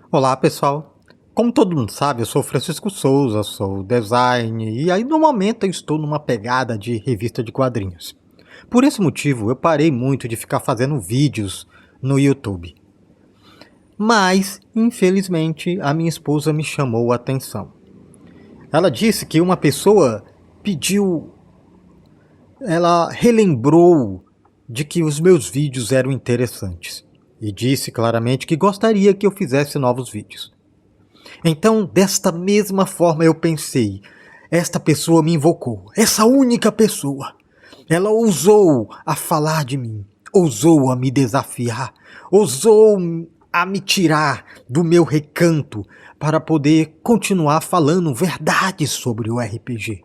Olá, pessoal. Como todo mundo sabe, eu sou Francisco Souza, sou design e aí no momento eu estou numa pegada de revista de quadrinhos. Por esse motivo, eu parei muito de ficar fazendo vídeos no YouTube. Mas, infelizmente, a minha esposa me chamou a atenção. Ela disse que uma pessoa pediu, ela relembrou de que os meus vídeos eram interessantes e disse claramente que gostaria que eu fizesse novos vídeos. Então, desta mesma forma eu pensei, esta pessoa me invocou, essa única pessoa. Ela ousou a falar de mim, ousou a me desafiar, ousou a me tirar do meu recanto para poder continuar falando verdades sobre o RPG.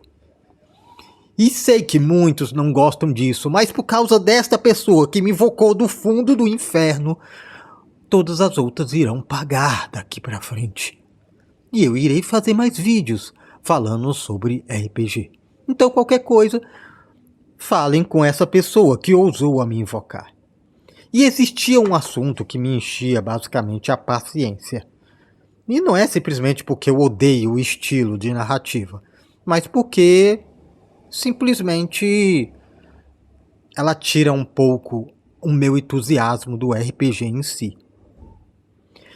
E sei que muitos não gostam disso, mas por causa desta pessoa que me invocou do fundo do inferno, todas as outras irão pagar daqui para frente. E eu irei fazer mais vídeos falando sobre RPG. Então qualquer coisa, falem com essa pessoa que ousou a me invocar. E existia um assunto que me enchia basicamente a paciência. E não é simplesmente porque eu odeio o estilo de narrativa, mas porque simplesmente ela tira um pouco o meu entusiasmo do RPG em si.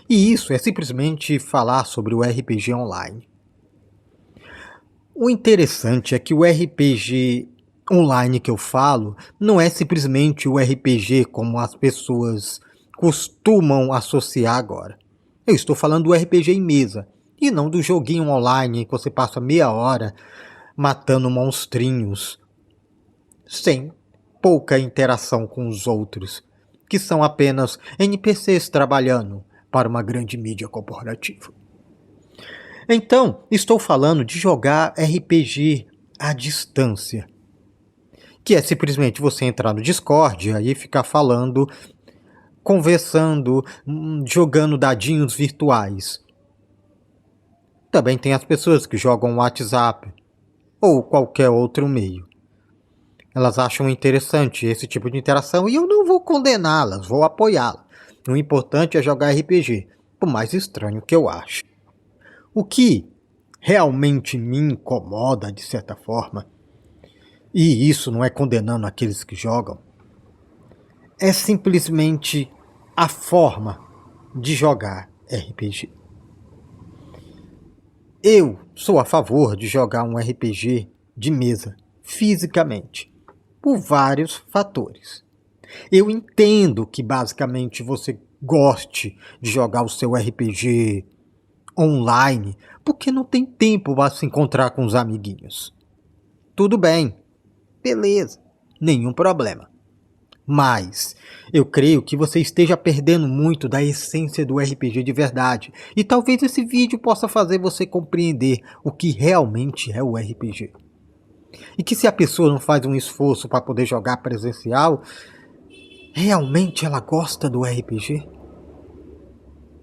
E isso é simplesmente falar sobre o RPG online. O interessante é que o RPG online que eu falo não é simplesmente o RPG como as pessoas costumam associar agora. Eu estou falando do RPG em mesa e não do joguinho online que você passa meia hora matando monstrinhos sem pouca interação com os outros, que são apenas NPCs trabalhando para uma grande mídia corporativa. Então, estou falando de jogar RPG à distância, que é simplesmente você entrar no Discord e aí ficar falando, conversando, jogando dadinhos virtuais. Também tem as pessoas que jogam WhatsApp ou qualquer outro meio. Elas acham interessante esse tipo de interação e eu não vou condená-las, vou apoiá-las. O importante é jogar RPG, por mais estranho que eu ache. O que realmente me incomoda de certa forma, e isso não é condenando aqueles que jogam, é simplesmente a forma de jogar RPG. Eu sou a favor de jogar um RPG de mesa, fisicamente, por vários fatores. Eu entendo que basicamente você goste de jogar o seu RPG online, porque não tem tempo para se encontrar com os amiguinhos. Tudo bem, beleza, nenhum problema. Mas eu creio que você esteja perdendo muito da essência do RPG de verdade. E talvez esse vídeo possa fazer você compreender o que realmente é o RPG. E que se a pessoa não faz um esforço para poder jogar presencial, realmente ela gosta do RPG?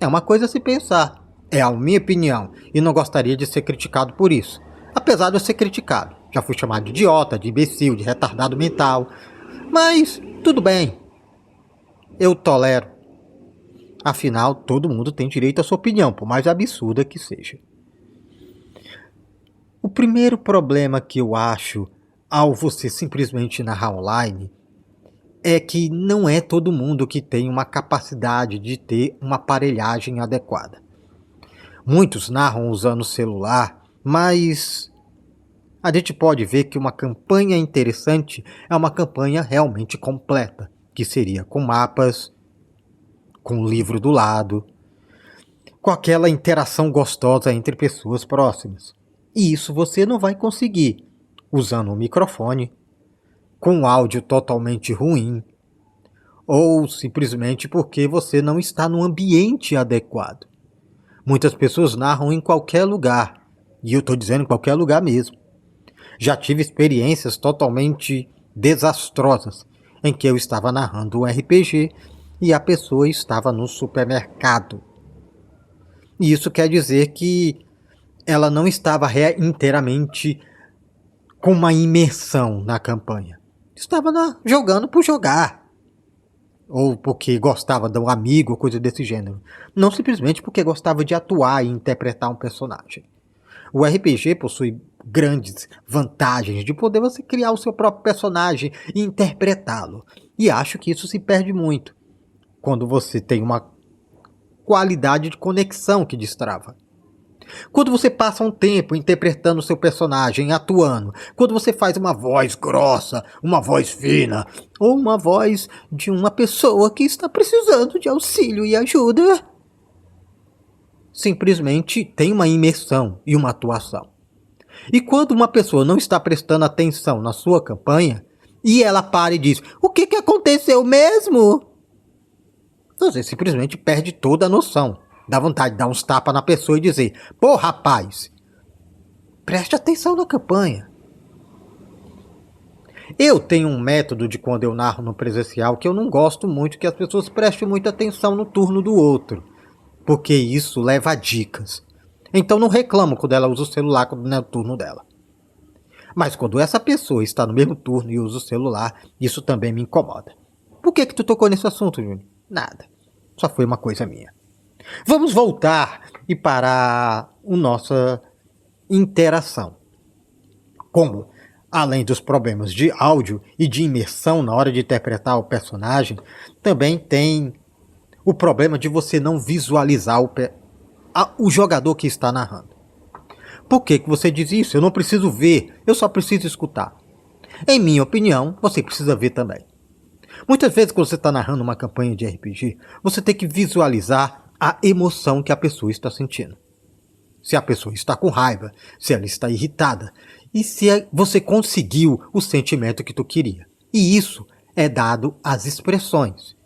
É uma coisa a se pensar. É a minha opinião. E não gostaria de ser criticado por isso. Apesar de eu ser criticado. Já fui chamado de idiota, de imbecil, de retardado mental. Mas tudo bem. Eu tolero. Afinal, todo mundo tem direito à sua opinião, por mais absurda que seja. O primeiro problema que eu acho ao você simplesmente narrar online é que não é todo mundo que tem uma capacidade de ter uma aparelhagem adequada. Muitos narram usando o celular, mas a gente pode ver que uma campanha interessante é uma campanha realmente completa, que seria com mapas, com o livro do lado, com aquela interação gostosa entre pessoas próximas. E isso você não vai conseguir usando um microfone, com um áudio totalmente ruim, ou simplesmente porque você não está no ambiente adequado. Muitas pessoas narram em qualquer lugar, e eu estou dizendo em qualquer lugar mesmo. Já tive experiências totalmente desastrosas, em que eu estava narrando um RPG e a pessoa estava no supermercado. E isso quer dizer que ela não estava inteiramente com uma imersão na campanha. Estava jogando por jogar. ou porque gostava de um amigo, coisa desse gênero. Não simplesmente porque gostava de atuar e interpretar um personagem. O RPG possui grandes vantagens de poder você criar o seu próprio personagem e interpretá-lo. E acho que isso se perde muito quando você tem uma qualidade de conexão que destrava. Quando você passa um tempo interpretando o seu personagem, atuando, quando você faz uma voz grossa, uma voz fina, ou uma voz de uma pessoa que está precisando de auxílio e ajuda, simplesmente tem uma imersão e uma atuação. E quando uma pessoa não está prestando atenção na sua campanha, e ela para e diz, o que aconteceu mesmo? Você simplesmente perde toda a noção. Dá vontade de dar uns tapas na pessoa e dizer, pô rapaz, preste atenção na campanha. Eu tenho um método de quando eu narro no presencial que eu não gosto muito que as pessoas prestem muita atenção no turno do outro, porque isso leva a dicas. Então não reclamo quando ela usa o celular quando não é o turno dela. Mas quando essa pessoa está no mesmo turno e usa o celular, isso também me incomoda. Por que tu tocou nesse assunto, Júnior? Nada. Só foi uma coisa minha. Vamos voltar e para a nossa interação. Como, além dos problemas de áudio e de imersão na hora de interpretar o personagem, também tem o problema de você não visualizar o jogador que está narrando. Por que você diz isso? Eu não preciso ver, eu só preciso escutar. Em minha opinião, você precisa ver também. Muitas vezes quando você está narrando uma campanha de RPG, você tem que visualizar a emoção que a pessoa está sentindo. Se a pessoa está com raiva, se ela está irritada, e se você conseguiu o sentimento que tu queria. E isso é dado às expressões.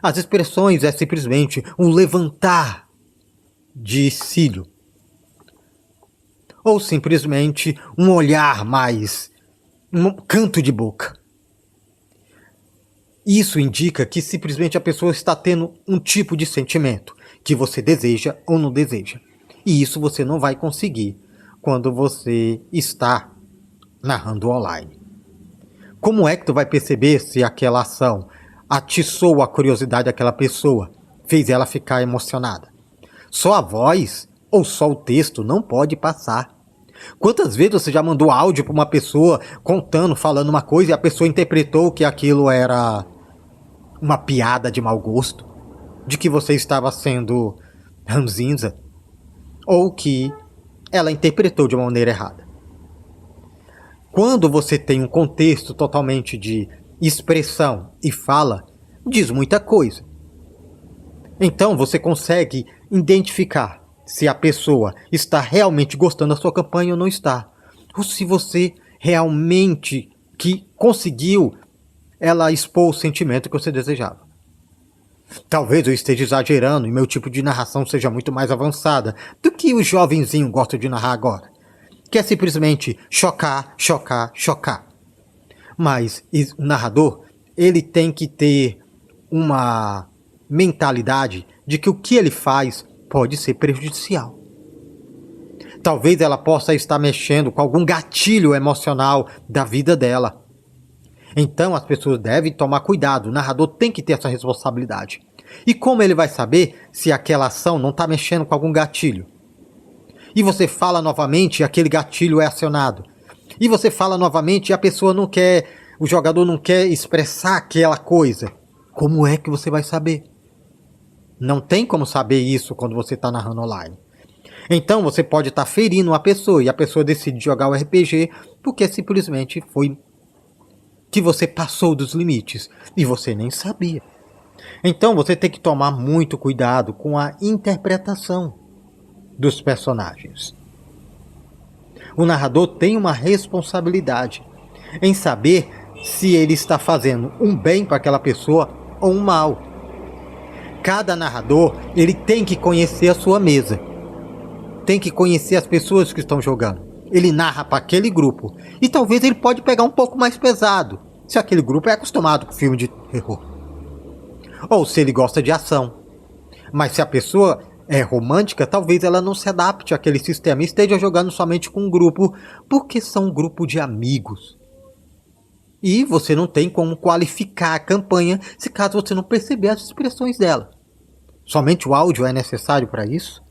As expressões é simplesmente um levantar de cílio. Ou simplesmente um olhar mais, um canto de boca. Isso indica que simplesmente a pessoa está tendo um tipo de sentimento que você deseja ou não deseja. E isso você não vai conseguir quando você está narrando online. Como é que tu vai perceber se aquela ação atiçou a curiosidade daquela pessoa, fez ela ficar emocionada? Só a voz ou só o texto não pode passar. Quantas vezes você já mandou áudio para uma pessoa contando, falando uma coisa e a pessoa interpretou que aquilo era uma piada de mau gosto, de que você estava sendo ranzinza, ou que ela interpretou de uma maneira errada. Quando você tem um contexto totalmente de expressão e fala, diz muita coisa. Então você consegue identificar se a pessoa está realmente gostando da sua campanha ou não está. Ou se você realmente que conseguiu ela expor o sentimento que você desejava. Talvez eu esteja exagerando e meu tipo de narração seja muito mais avançada do que o jovenzinho gosta de narrar agora. Que é simplesmente chocar, chocar, chocar. Mas o narrador, ele tem que ter uma mentalidade de que o que ele faz pode ser prejudicial. Talvez ela possa estar mexendo com algum gatilho emocional da vida dela. Então as pessoas devem tomar cuidado, o narrador tem que ter essa responsabilidade. E como ele vai saber se aquela ação não está mexendo com algum gatilho? E você fala novamente e aquele gatilho é acionado. E você fala novamente e a pessoa não quer, o jogador não quer expressar aquela coisa. Como é que você vai saber? Não tem como saber isso quando você está narrando online. Então você pode estar ferindo a pessoa e a pessoa decide jogar o RPG porque simplesmente foi que você passou dos limites e você nem sabia. Então você tem que tomar muito cuidado com a interpretação dos personagens. O narrador tem uma responsabilidade em saber se ele está fazendo um bem para aquela pessoa ou um mal. Cada narrador, ele tem que conhecer a sua mesa. Tem que conhecer as pessoas que estão jogando. Ele narra para aquele grupo. E talvez ele pode pegar um pouco mais pesado, se aquele grupo é acostumado com filme de terror. Ou se ele gosta de ação. Mas se a pessoa é romântica, talvez ela não se adapte àquele sistema e esteja jogando somente com um grupo, porque são um grupo de amigos. E você não tem como qualificar a campanha se caso você não perceber as expressões dela. Somente o áudio é necessário para isso?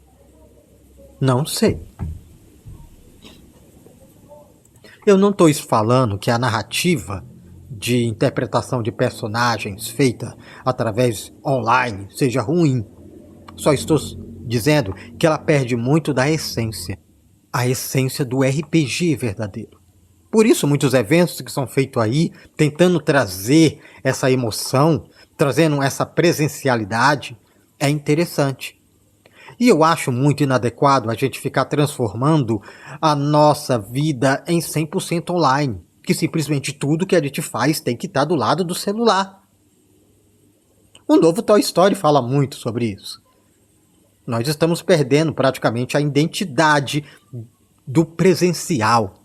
Não sei. Eu não estou falando que a narrativa de interpretação de personagens feita através online seja ruim. Só estou dizendo que ela perde muito da essência. A essência do RPG verdadeiro. Por isso, muitos eventos que são feitos aí, tentando trazer essa emoção, trazendo essa presencialidade, é interessante. E eu acho muito inadequado a gente ficar transformando a nossa vida em 100% online. Que simplesmente tudo que a gente faz tem que estar do lado do celular. O novo Toy Story fala muito sobre isso. Nós estamos perdendo praticamente a identidade do presencial,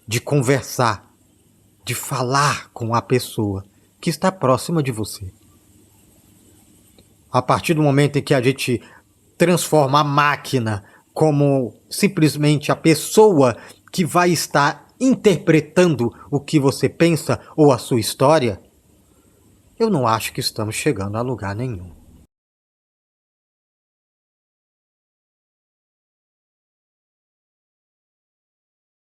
de conversar, de falar com a pessoa que está próxima de você. A partir do momento em que a gente transforma a máquina como simplesmente a pessoa que vai estar interpretando o que você pensa ou a sua história, eu não acho que estamos chegando a lugar nenhum.